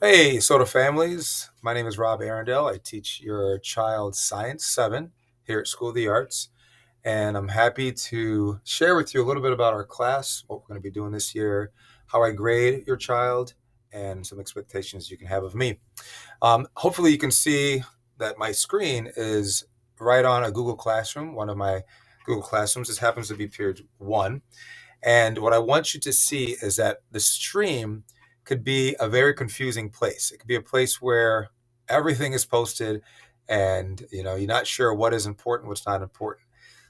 Hey, Soda families. My name is Rob Arundel. I teach your child Science 7 here at School of the Arts, and I'm happy to share with you a little bit about our class, what we're going to be doing this year, how I grade your child, and some expectations you can have of me. Hopefully, you can see that my screen is right on a Google Classroom, one of my Google Classrooms. This happens to be period one. And what I want you to see is that the stream could be a very confusing place. It could be a place where everything is posted and you're not sure what is important, what's not important.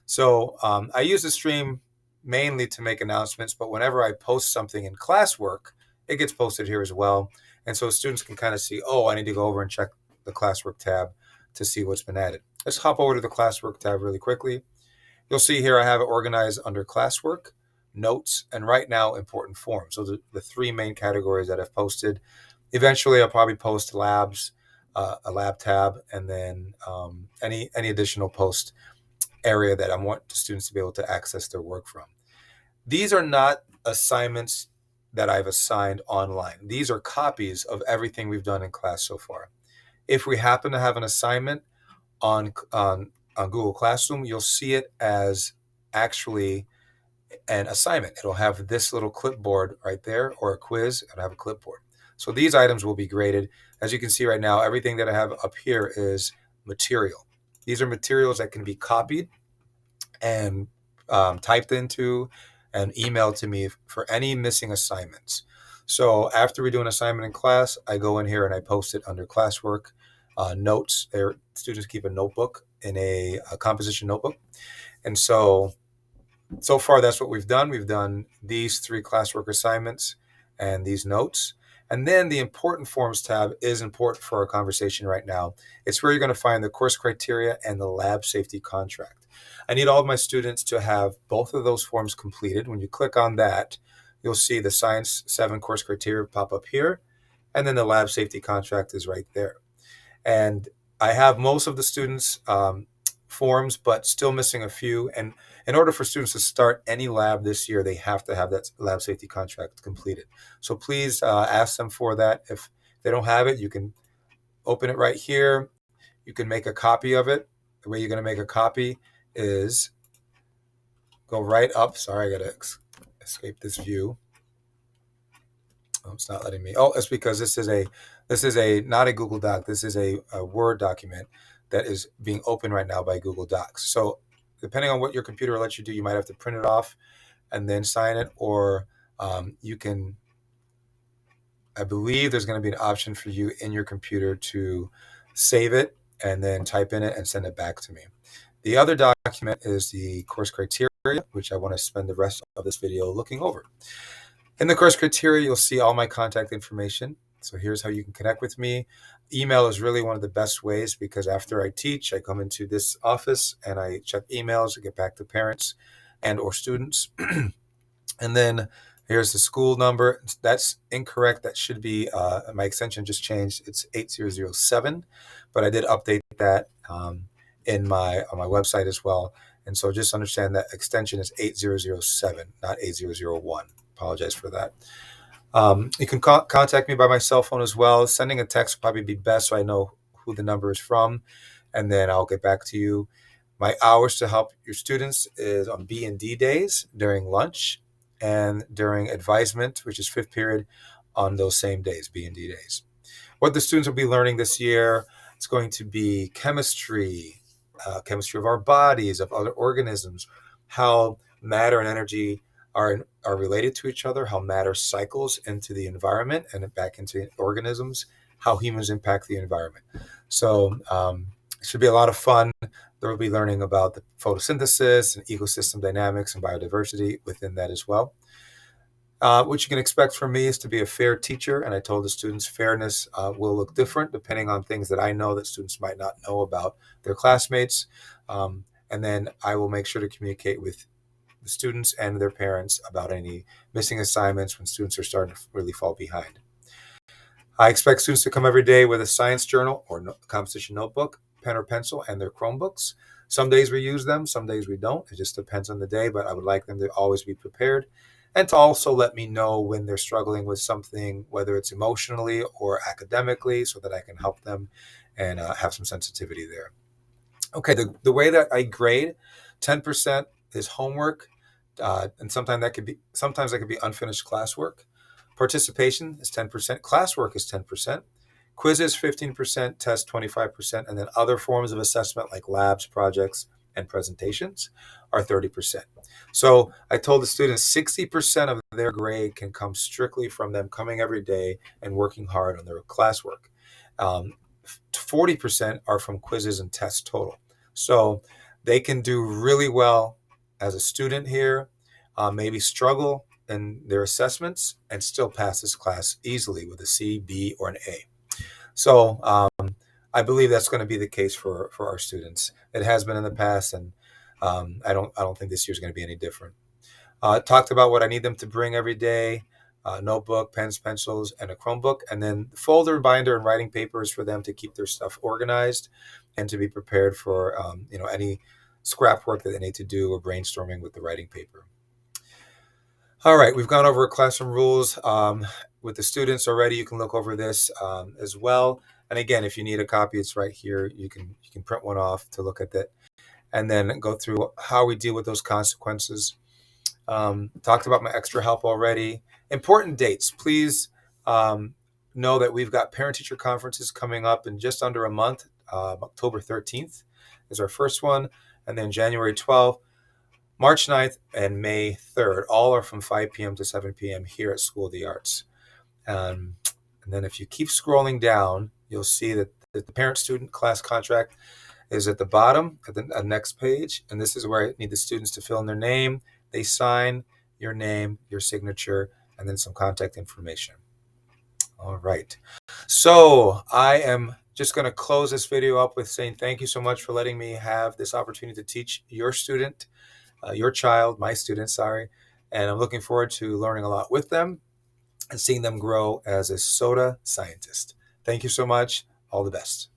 So I use the stream mainly to make announcements, but whenever I post something in classwork, it gets posted here as well. And so students can kind of see, oh, I need to go over and check the classwork tab to see what's been added. Let's hop over to the classwork tab really quickly. You'll see here I have it organized under classwork, notes, and right now important forms. Those are the three main categories that I've posted. Eventually, I'll probably post labs, a lab tab, and then any additional post area that I want the students to be able to access their work from. These are not assignments that I've assigned online. These are copies of everything we've done in class so far. If we happen to have an assignment on on on Google Classroom, you'll see it as actually an assignment. It'll have this little clipboard right there, or a quiz. It'll have a clipboard. So these items will be graded. As you can see right now, everything that I have up here is material. These are materials that can be copied and typed into and emailed to me for any missing assignments. So after we do an assignment in class, I go in here and I post it under classwork. Notes, their students keep a notebook in a composition notebook. And so far, that's what we've done. We've done these three classwork assignments and these notes. And then the important forms tab is important for our conversation right now. It's where you're going to find the course criteria and the lab safety contract. I need all of my students to have both of those forms completed. When you click on that, you'll see the Science 7 course criteria pop up here, and then the lab safety contract is right there. And I have most of the students' forms, but still missing a few. And in order for students to start any lab this year, they have to have that lab safety contract completed. So please ask them for that. If they don't have it, you can open it right here. You can make a copy of it. The way you're going to make a copy is go right up. Sorry, I got to escape this view. Oh, it's not letting me. Oh, it's because this is a not a Google Doc. This is a Word document that is being opened right now by Google Docs. So depending on what your computer lets you do, you might have to print it off and then sign it, or you can. I believe there's going to be an option for you in your computer to save it and then type in it and send it back to me. The other document is the course criteria, which I want to spend the rest of this video looking over. In the course criteria, you'll see all my contact information. So here's how you can connect with me. Email is really one of the best ways because after I teach, I come into this office and I check emails, I get back to parents and or students. And then here's the school number. That's incorrect. That should be, my extension just changed. It's 8007, but I did update that in on my website as well. And so just understand that extension is 8007, not 8001. Apologize for that. You can contact me by my cell phone as well. Sending a text would probably be best so I know who the number is from, and then I'll get back to you. My hours to help your students is on B&D days during lunch and during advisement, which is fifth period, on those same days, B&D days. What the students will be learning this year, it's going to be chemistry, chemistry of our bodies, of other organisms, how matter and energy are related to each other, how matter cycles into the environment and back into organisms, how humans impact the environment. So it should be a lot of fun. They'll be learning about the photosynthesis and ecosystem dynamics and biodiversity within that as well. What you can expect from me is to be a fair teacher, and I told the students fairness will look different depending on things that I know that students might not know about their classmates. And then I will make sure to communicate with the students and their parents about any missing assignments when students are starting to really fall behind. I expect students to come every day with a science journal or composition notebook, pen or pencil, and their Chromebooks. Some days we use them, some days we don't. It just depends on the day, but I would like them to always be prepared. and to also let me know when they're struggling with something, whether it's emotionally or academically, so that I can help them and have some sensitivity there. Okay, the way that I grade, 10% is homework, and sometimes that could be unfinished classwork. Participation is 10%. Classwork is 10%. Quizzes 15%, test 25%, and then other forms of assessment like labs, projects, and presentations are 30%. So I told the students 60% of their grade can come strictly from them coming every day and working hard on their classwork. 40% are from quizzes and tests total. So they can do really well as a student here, maybe struggle in their assessments and still pass this class easily with a C, B, or an A. So I believe that's going to be the case for our students. It has been in the past, and I don't think this year is going to be any different. Talked about what I need them to bring every day: notebook, pens, pencils, and a Chromebook, and then folder, binder, and writing papers for them to keep their stuff organized and to be prepared for any scrap work that they need to do or brainstorming with the writing paper. All right, we've gone over classroom rules with the students already. You can look over this as well. And again, if you need a copy, it's right here. You can print one off to look at that, and then go through how we deal with those consequences. Talked about my extra help already. Important dates. Please know that we've got parent-teacher conferences coming up in just under a month. October 13th is our first one, and then January 12th, March 9th, and May 3rd. All are from 5 p.m. to 7 p.m. here at School of the Arts. And then if you keep scrolling down, you'll see that the parent-student class contract is at the bottom, at the next page. And this is where I need the students to fill in their name. They sign your name, your signature, and then some contact information. All right. So I am just going to close this video up with saying thank you so much for letting me have this opportunity to teach your student, your child, my student, sorry. And I'm looking forward to learning a lot with them and seeing them grow as a SOTA scientist. Thank you so much. All the best.